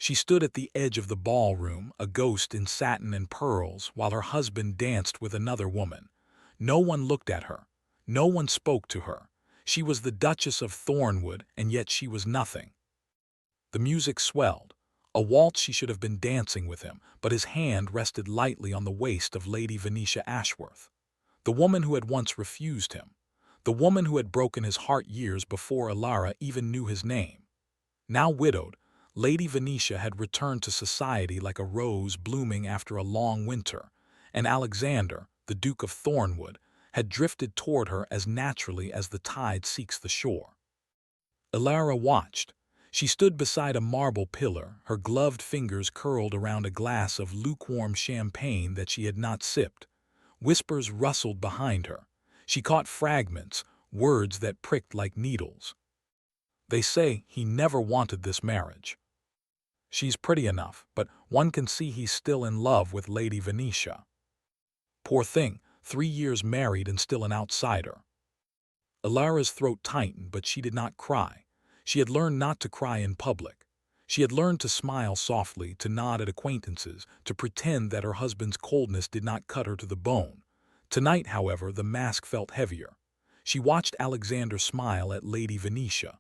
She stood at the edge of the ballroom, a ghost in satin and pearls, while her husband danced with another woman. No one looked at her. No one spoke to her. She was the Duchess of Thornwood, and yet she was nothing. The music swelled. A waltz. She should have been dancing with him, but his hand rested lightly on the waist of Lady Venetia Ashworth, the woman who had once refused him, the woman who had broken his heart years before Alara even knew his name. Now widowed, Lady Venetia had returned to society like a rose blooming after a long winter, and Alexander, the Duke of Thornwood, had drifted toward her as naturally as the tide seeks the shore. Alara watched. She stood beside a marble pillar, her gloved fingers curled around a glass of lukewarm champagne that she had not sipped. Whispers rustled behind her. She caught fragments, words that pricked like needles. They say he never wanted this marriage. She's pretty enough, but one can see he's still in love with Lady Venetia. Poor thing, 3 years married and still an outsider. Alara's throat tightened, but she did not cry. She had learned not to cry in public. She had learned to smile softly, to nod at acquaintances, to pretend that her husband's coldness did not cut her to the bone. Tonight, however, the mask felt heavier. She watched Alexander smile at Lady Venetia.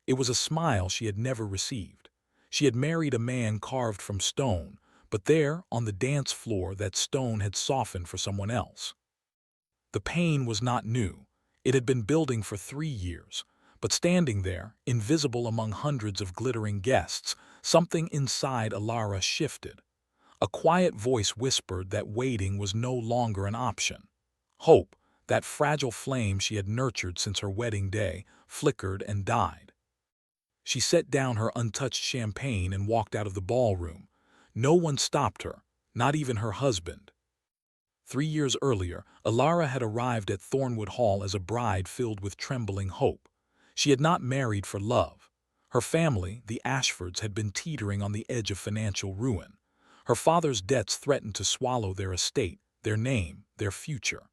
It was a smile she had never received. She had married a man carved from stone, but there, on the dance floor, that stone had softened for someone else. The pain was not new. It had been building for 3 years. But standing there, invisible among hundreds of glittering guests, something inside Alara shifted. A quiet voice whispered that waiting was no longer an option. Hope, that fragile flame she had nurtured since her wedding day, flickered and died. She set down her untouched champagne and walked out of the ballroom. No one stopped her, not even her husband. 3 years earlier, Alara had arrived at Thornwood Hall as a bride filled with trembling hope. She had not married for love. Her family, the Ashfords, had been teetering on the edge of financial ruin. Her father's debts threatened to swallow their estate, their name, their future.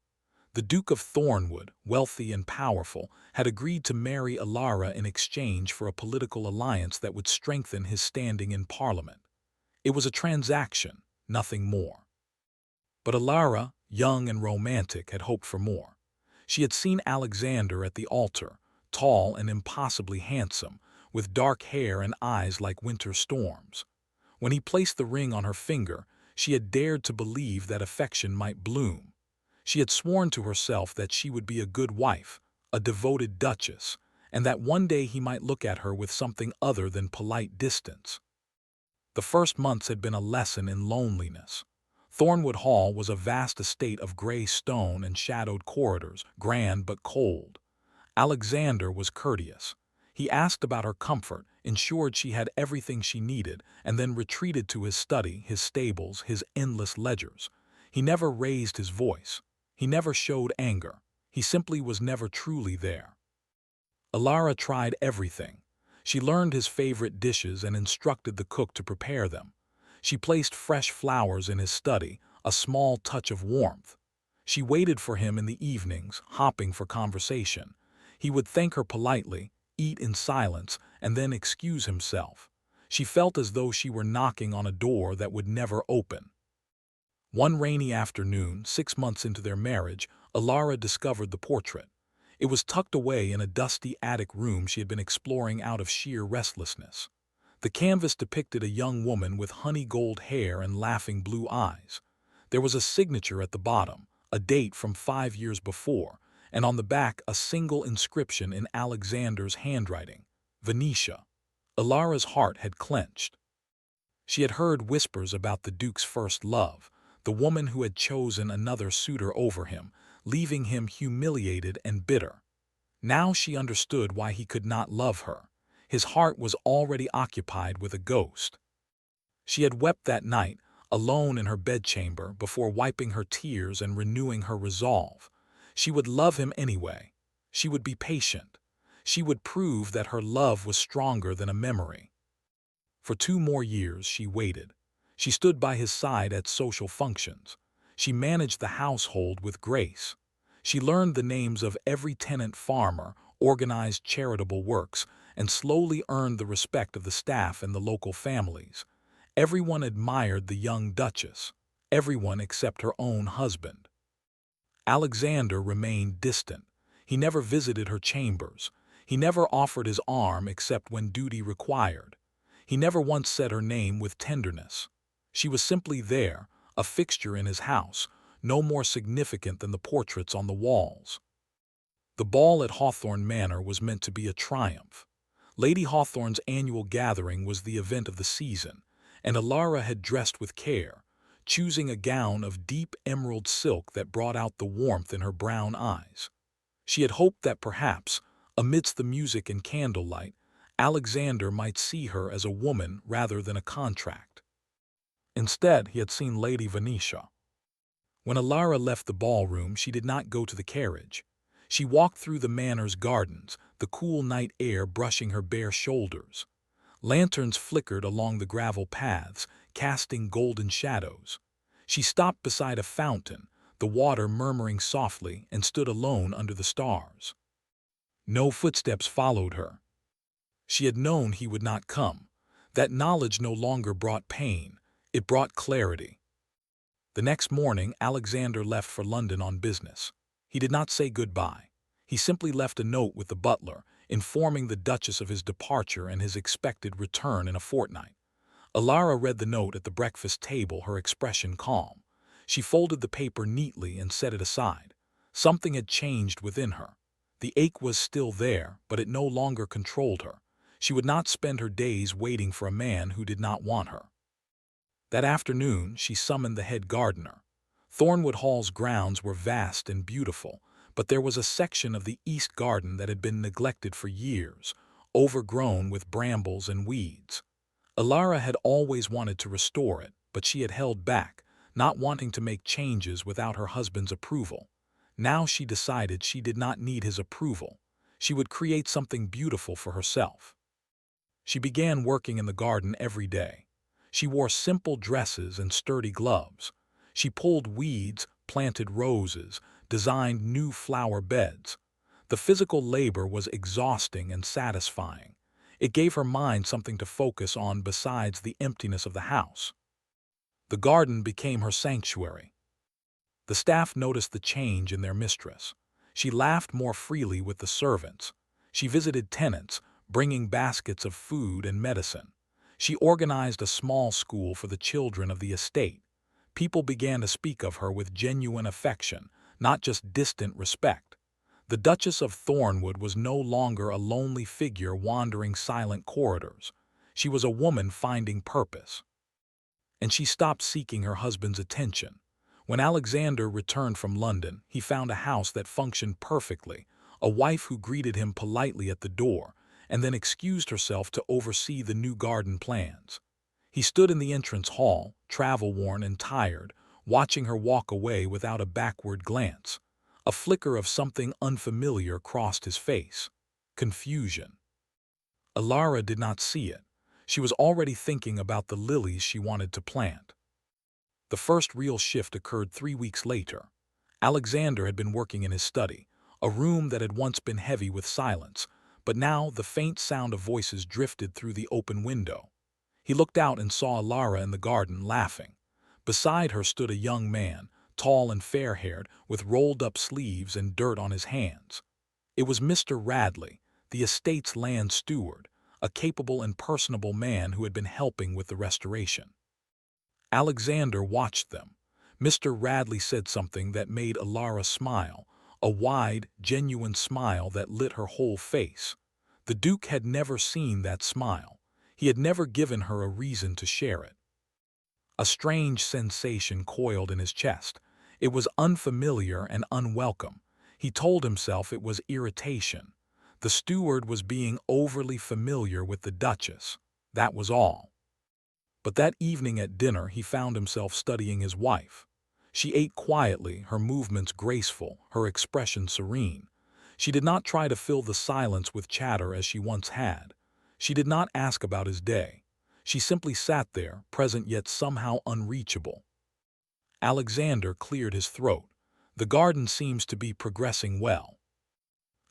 The Duke of Thornwood, wealthy and powerful, had agreed to marry Alara in exchange for a political alliance that would strengthen his standing in Parliament. It was a transaction, nothing more. But Alara, young and romantic, had hoped for more. She had seen Alexander at the altar, tall and impossibly handsome, with dark hair and eyes like winter storms. When he placed the ring on her finger, she had dared to believe that affection might bloom. She had sworn to herself that she would be a good wife, a devoted duchess, and that one day he might look at her with something other than polite distance. The first months had been a lesson in loneliness. Thornwood Hall was a vast estate of gray stone and shadowed corridors, grand but cold. Alexander was courteous. He asked about her comfort, ensured she had everything she needed, and then retreated to his study, his stables, his endless ledgers. He never raised his voice. He never showed anger. He simply was never truly there. Alara tried everything. She learned his favorite dishes and instructed the cook to prepare them. She placed fresh flowers in his study, a small touch of warmth. She waited for him in the evenings, hopping for conversation. He would thank her politely, eat in silence, and then excuse himself. She felt as though she were knocking on a door that would never open. One rainy afternoon, 6 months into their marriage, Alara discovered the portrait. It was tucked away in a dusty attic room she had been exploring out of sheer restlessness. The canvas depicted a young woman with honey gold hair and laughing blue eyes. There was a signature at the bottom, a date from 5 years before, and on the back a single inscription in Alexander's handwriting, Venetia. Alara's heart had clenched. She had heard whispers about the Duke's first love, the woman who had chosen another suitor over him, leaving him humiliated and bitter. Now she understood why he could not love her. His heart was already occupied with a ghost. She had wept that night, alone in her bedchamber, before wiping her tears and renewing her resolve. She would love him anyway. She would be patient. She would prove that her love was stronger than a memory. For 2 more years she waited. She stood by his side at social functions. She managed the household with grace. She learned the names of every tenant farmer, organized charitable works, and slowly earned the respect of the staff and the local families. Everyone admired the young duchess, everyone except her own husband. Alexander remained distant. He never visited her chambers. He never offered his arm except when duty required. He never once said her name with tenderness. She was simply there, a fixture in his house, no more significant than the portraits on the walls. The ball at Hawthorne Manor was meant to be a triumph. Lady Hawthorne's annual gathering was the event of the season, and Alara had dressed with care, choosing a gown of deep emerald silk that brought out the warmth in her brown eyes. She had hoped that perhaps, amidst the music and candlelight, Alexander might see her as a woman rather than a contract. Instead, he had seen Lady Venetia. When Alara left the ballroom, she did not go to the carriage. She walked through the manor's gardens, the cool night air brushing her bare shoulders. Lanterns flickered along the gravel paths, casting golden shadows. She stopped beside a fountain, the water murmuring softly, and stood alone under the stars. No footsteps followed her. She had known he would not come. That knowledge no longer brought pain, it brought clarity. The next morning, Alexander left for London on business. He did not say goodbye. He simply left a note with the butler, informing the Duchess of his departure and his expected return in a fortnight. Alara read the note at the breakfast table, her expression calm. She folded the paper neatly and set it aside. Something had changed within her. The ache was still there, but it no longer controlled her. She would not spend her days waiting for a man who did not want her. That afternoon, she summoned the head gardener. Thornwood Hall's grounds were vast and beautiful, but there was a section of the east garden that had been neglected for years, overgrown with brambles and weeds. Alara had always wanted to restore it, but she had held back, not wanting to make changes without her husband's approval. Now she decided she did not need his approval. She would create something beautiful for herself. She began working in the garden every day. She wore simple dresses and sturdy gloves. She pulled weeds, planted roses, designed new flower beds. The physical labor was exhausting and satisfying. It gave her mind something to focus on besides the emptiness of the house. The garden became her sanctuary. The staff noticed the change in their mistress. She laughed more freely with the servants. She visited tenants, bringing baskets of food and medicine. She organized a small school for the children of the estate. People began to speak of her with genuine affection, not just distant respect. The Duchess of Thornwood was no longer a lonely figure wandering silent corridors. She was a woman finding purpose. And she stopped seeking her husband's attention. When Alexander returned from London, he found a house that functioned perfectly, a wife who greeted him politely at the door, and then excused herself to oversee the new garden plans. He stood in the entrance hall, travel-worn and tired, watching her walk away without a backward glance. A flicker of something unfamiliar crossed his face. Confusion. Alara did not see it. She was already thinking about the lilies she wanted to plant. The first real shift occurred 3 weeks later. Alexander had been working in his study, a room that had once been heavy with silence, but now the faint sound of voices drifted through the open window. He looked out and saw Alara in the garden, laughing. Beside her stood a young man, tall and fair-haired, with rolled-up sleeves and dirt on his hands. It was Mr. Radley, the estate's land steward, a capable and personable man who had been helping with the restoration. Alexander watched them. Mr. Radley said something that made Alara smile, a wide, genuine smile that lit her whole face. The Duke had never seen that smile. He had never given her a reason to share it. A strange sensation coiled in his chest. It was unfamiliar and unwelcome. He told himself it was irritation. The steward was being overly familiar with the Duchess. That was all. But that evening at dinner he found himself studying his wife. She ate quietly, her movements graceful, her expression serene. She did not try to fill the silence with chatter as she once had. She did not ask about his day. She simply sat there, present yet somehow unreachable. Alexander cleared his throat. The garden seems to be progressing well.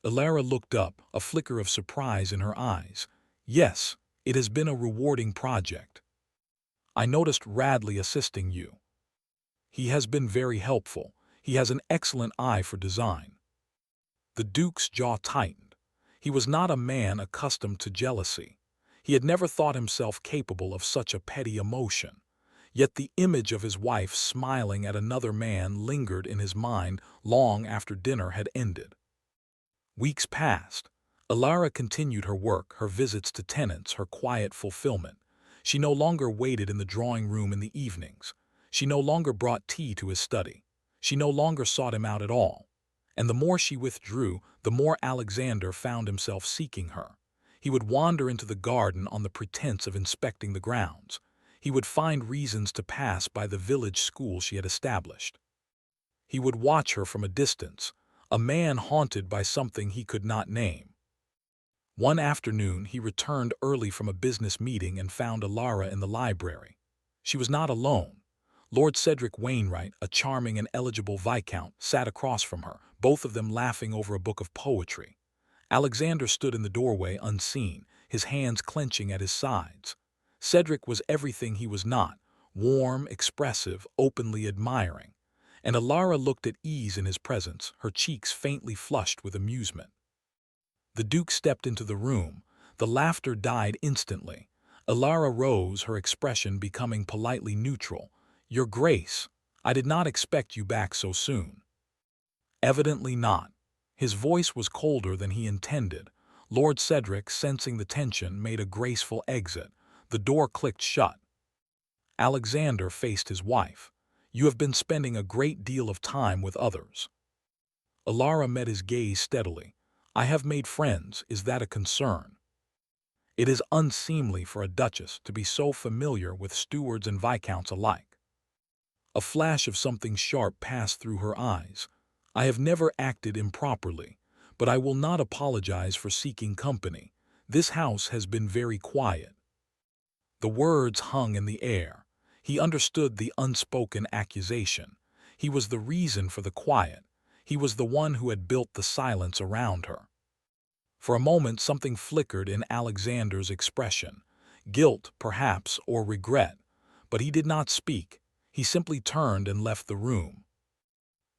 Alara looked up, a flicker of surprise in her eyes. Yes, it has been a rewarding project. I noticed Radley assisting you. He has been very helpful. He has an excellent eye for design." The Duke's jaw tightened. He was not a man accustomed to jealousy. He had never thought himself capable of such a petty emotion. Yet the image of his wife smiling at another man lingered in his mind long after dinner had ended. Weeks passed. Alara continued her work, her visits to tenants, her quiet fulfillment. She no longer waited in the drawing room in the evenings. She no longer brought tea to his study. She no longer sought him out at all. And the more she withdrew, the more Alexander found himself seeking her. He would wander into the garden on the pretense of inspecting the grounds. He would find reasons to pass by the village school she had established. He would watch her from a distance, a man haunted by something he could not name. One afternoon he returned early from a business meeting and found Alara in the library. She was not alone. Lord Cedric Wainwright, a charming and eligible viscount, sat across from her, both of them laughing over a book of poetry. Alexander stood in the doorway unseen, his hands clenching at his sides. Cedric was everything he was not, warm, expressive, openly admiring. And Alara looked at ease in his presence, her cheeks faintly flushed with amusement. The Duke stepped into the room. The laughter died instantly. Alara rose, her expression becoming politely neutral. "Your Grace, I did not expect you back so soon." "Evidently not." His voice was colder than he intended. Lord Cedric, sensing the tension, made a graceful exit. The door clicked shut. Alexander faced his wife. "You have been spending a great deal of time with others." Alara met his gaze steadily. "I have made friends. Is that a concern?" It is unseemly for a duchess to be so familiar with stewards and viscounts alike. A flash of something sharp passed through her eyes. "I have never acted improperly, but I will not apologize for seeking company. This house has been very quiet." The words hung in the air. He understood the unspoken accusation. He was the reason for the quiet. He was the one who had built the silence around her. For a moment something flickered in Alexander's expression. Guilt, perhaps, or regret. But he did not speak. He simply turned and left the room.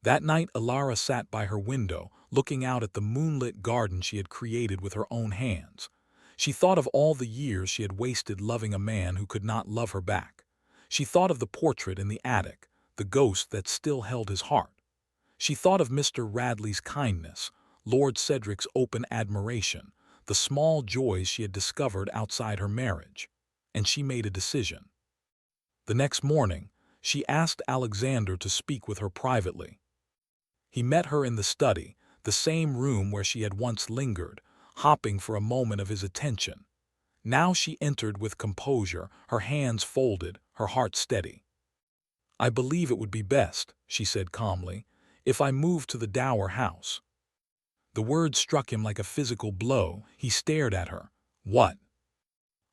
That night Alara sat by her window, looking out at the moonlit garden she had created with her own hands. She thought of all the years she had wasted loving a man who could not love her back. She thought of the portrait in the attic, the ghost that still held his heart. She thought of Mr. Radley's kindness, Lord Cedric's open admiration, the small joys she had discovered outside her marriage. And she made a decision. The next morning, she asked Alexander to speak with her privately. He met her in the study, the same room where she had once lingered, hopping for a moment of his attention. Now she entered with composure, her hands folded, her heart steady. "I believe it would be best," she said calmly, "if I moved to the Dower House." The word struck him like a physical blow. He stared at her. "What?"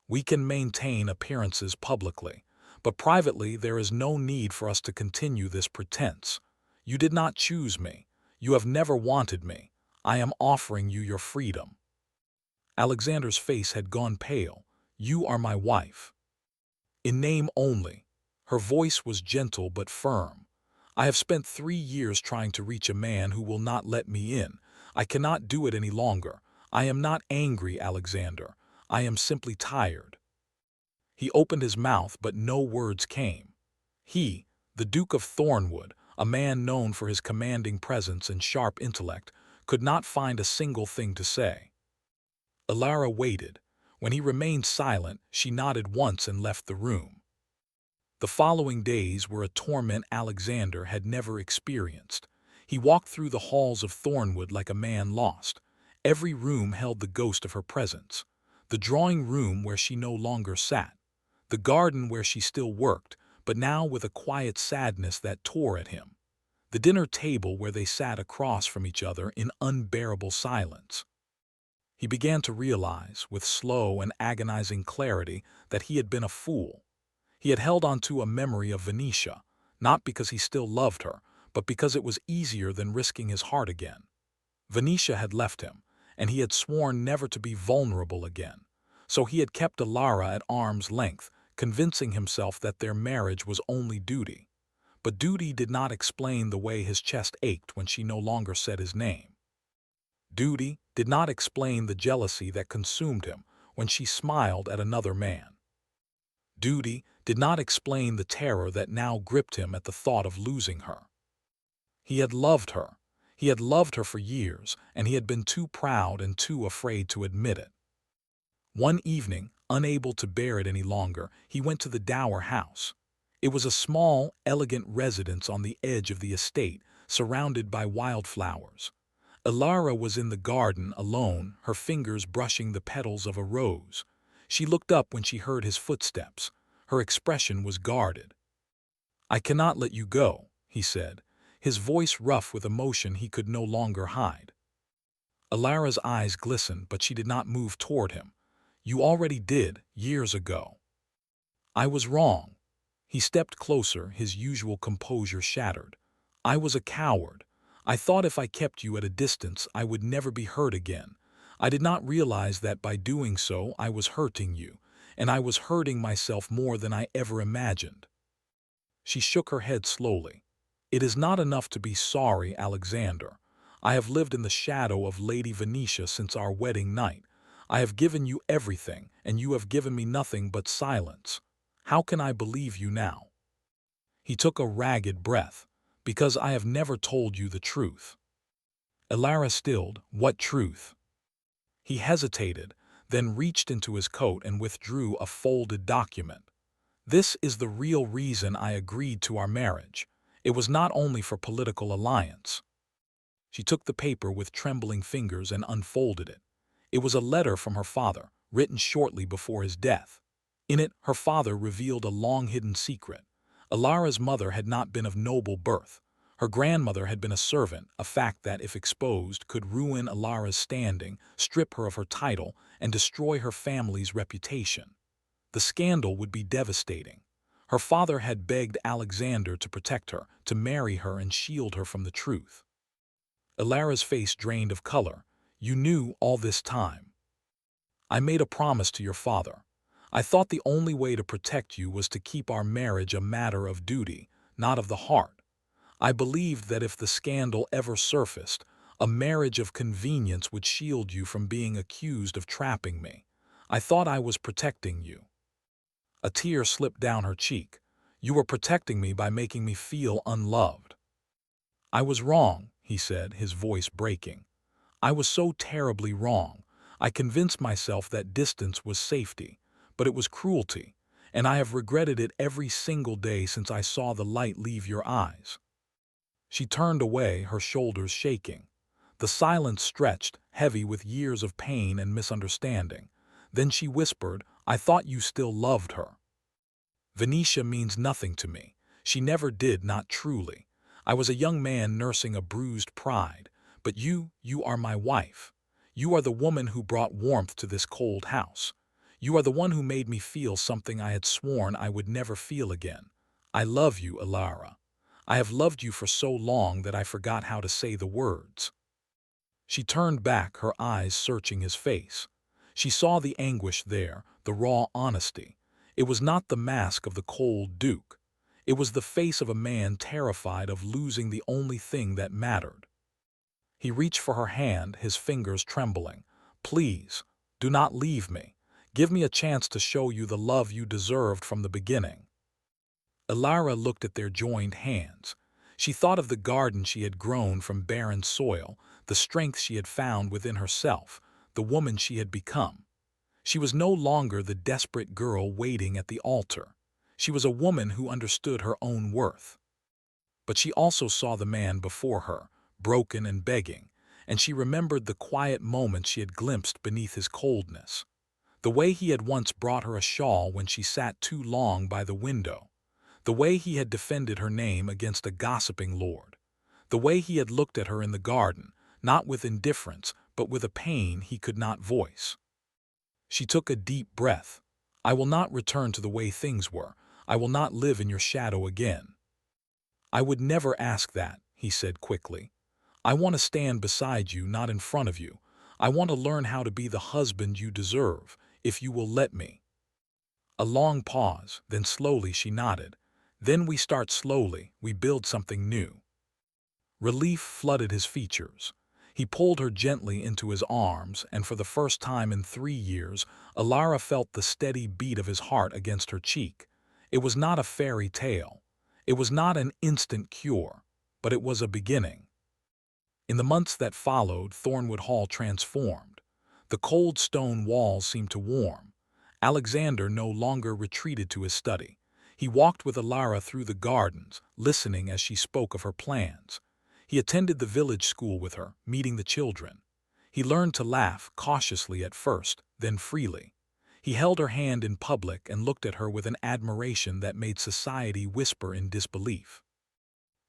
"We can maintain appearances publicly, but privately there is no need for us to continue this pretense. You did not choose me. You have never wanted me. I am offering you your freedom." Alexander's face had gone pale. "You are my wife." "In name only." Her voice was gentle but firm. "I have spent 3 years trying to reach a man who will not let me in. I cannot do it any longer. I am not angry, Alexander. I am simply tired." He opened his mouth, but no words came. He, the Duke of Thornwood, a man known for his commanding presence and sharp intellect, could not find a single thing to say. Alara waited. When he remained silent, she nodded once and left the room. The following days were a torment Alexander had never experienced. He walked through the halls of Thornwood like a man lost. Every room held the ghost of her presence. The drawing room where she no longer sat. The garden where she still worked, but now with a quiet sadness that tore at him. The dinner table where they sat across from each other in unbearable silence. He began to realize, with slow and agonizing clarity, that he had been a fool. He had held on to a memory of Venetia, not because he still loved her, but because it was easier than risking his heart again. Venetia had left him, and he had sworn never to be vulnerable again. So he had kept Alara at arm's length, convincing himself that their marriage was only duty. But duty did not explain the way his chest ached when she no longer said his name. Duty did not explain the jealousy that consumed him when she smiled at another man. Duty did not explain the terror that now gripped him at the thought of losing her. He had loved her. He had loved her for years, and he had been too proud and too afraid to admit it. One evening, unable to bear it any longer, he went to the Dower house. It was a small, elegant residence on the edge of the estate, surrounded by wildflowers. Ilara was in the garden alone, her fingers brushing the petals of a rose. She looked up when she heard his footsteps. Her expression was guarded. "I cannot let you go," he said, his voice rough with emotion he could no longer hide. Ilara's eyes glistened, but she did not move toward him. "You already did, years ago." "I was wrong." He stepped closer, his usual composure shattered. "I was a coward. I thought if I kept you at a distance, I would never be hurt again. I did not realize that by doing so, I was hurting you, and I was hurting myself more than I ever imagined." She shook her head slowly. "It is not enough to be sorry, Alexander. I have lived in the shadow of Lady Venetia since our wedding night. I have given you everything, and you have given me nothing but silence. How can I believe you now?" He took a ragged breath. "Because I have never told you the truth." Ilara stilled. "What truth?" He hesitated, then reached into his coat and withdrew a folded document. "This is the real reason I agreed to our marriage. It was not only for political alliance." She took the paper with trembling fingers and unfolded it. It was a letter from her father, written shortly before his death. In it, her father revealed a long-hidden secret. Ilara's mother had not been of noble birth. Her grandmother had been a servant, a fact that, if exposed, could ruin Ilara's standing, strip her of her title, and destroy her family's reputation. The scandal would be devastating. Her father had begged Alexander to protect her, to marry her and shield her from the truth. Ilara's face drained of color. "You knew all this time." "I made a promise to your father. I thought the only way to protect you was to keep our marriage a matter of duty, not of the heart. I believed that if the scandal ever surfaced, a marriage of convenience would shield you from being accused of trapping me. I thought I was protecting you." A tear slipped down her cheek. "You were protecting me by making me feel unloved." "I was wrong," he said, his voice breaking. "I was so terribly wrong. I convinced myself that distance was safety, but it was cruelty, and I have regretted it every single day since I saw the light leave your eyes." She turned away, her shoulders shaking. The silence stretched, heavy with years of pain and misunderstanding. Then she whispered, "I thought you still loved her." "Venetia means nothing to me. She never did, not truly. I was a young man nursing a bruised pride. But you are my wife. You are the woman who brought warmth to this cold house. You are the one who made me feel something I had sworn I would never feel again. I love you, Ilara. I have loved you for so long that I forgot how to say the words." She turned back, her eyes searching his face. She saw the anguish there, the raw honesty. It was not the mask of the cold duke. It was the face of a man terrified of losing the only thing that mattered. He reached for her hand, his fingers trembling. "Please, do not leave me. Give me a chance to show you the love you deserved from the beginning." Ilara looked at their joined hands. She thought of the garden she had grown from barren soil, the strength she had found within herself, the woman she had become. She was no longer the desperate girl waiting at the altar. She was a woman who understood her own worth. But she also saw the man before her, broken and begging, and she remembered the quiet moments she had glimpsed beneath his coldness. The way he had once brought her a shawl when she sat too long by the window. The way he had defended her name against a gossiping lord. The way he had looked at her in the garden, not with indifference, but with a pain he could not voice. She took a deep breath. "I will not return to the way things were. I will not live in your shadow again." "I would never ask that," he said quickly. "I want to stand beside you, not in front of you. I want to learn how to be the husband you deserve, if you will let me." A long pause, then slowly she nodded. Then we start slowly, we build something new. Relief flooded his features. He pulled her gently into his arms, and for the first time in 3 years, Alara felt the steady beat of his heart against her cheek. It was not a fairy tale. It was not an instant cure, but it was a beginning. In the months that followed, Thornwood Hall transformed. The cold stone walls seemed to warm. Alexander no longer retreated to his study. He walked with Alara through the gardens, listening as she spoke of her plans. He attended the village school with her, meeting the children. He learned to laugh, cautiously at first, then freely. He held her hand in public and looked at her with an admiration that made society whisper in disbelief.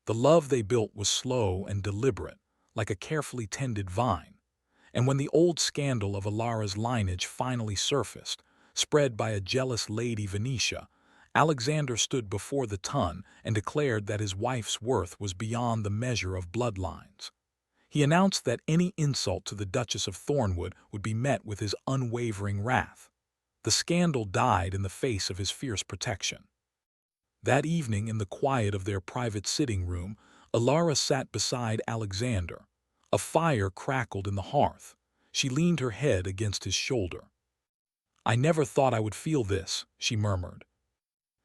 The love they built was slow and deliberate, like a carefully tended vine. And when the old scandal of Alara's lineage finally surfaced, spread by a jealous Lady Venetia, Alexander stood before the Tun and declared that his wife's worth was beyond the measure of bloodlines. He announced that any insult to the Duchess of Thornwood would be met with his unwavering wrath. The scandal died in the face of his fierce protection. That evening, in the quiet of their private sitting room, Alara sat beside Alexander. A fire crackled in the hearth. She leaned her head against his shoulder. "I never thought I would feel this," she murmured.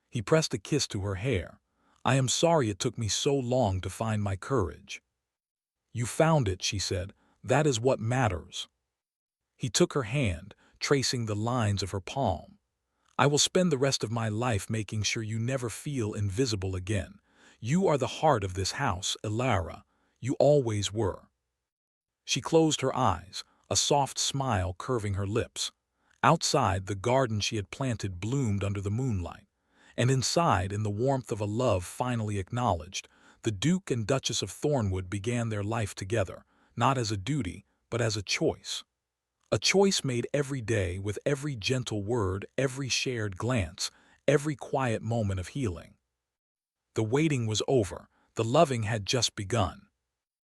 He pressed a kiss to her hair. "I am sorry it took me so long to find my courage." "You found it," she said. "That is what matters." He took her hand, tracing the lines of her palm. "I will spend the rest of my life making sure you never feel invisible again. You are the heart of this house, Alara. You always were." She closed her eyes, a soft smile curving her lips. Outside, the garden she had planted bloomed under the moonlight. And inside, in the warmth of a love finally acknowledged, the Duke and Duchess of Thornwood began their life together, not as a duty, but as a choice. A choice made every day with every gentle word, every shared glance, every quiet moment of healing. The waiting was over. The loving had just begun.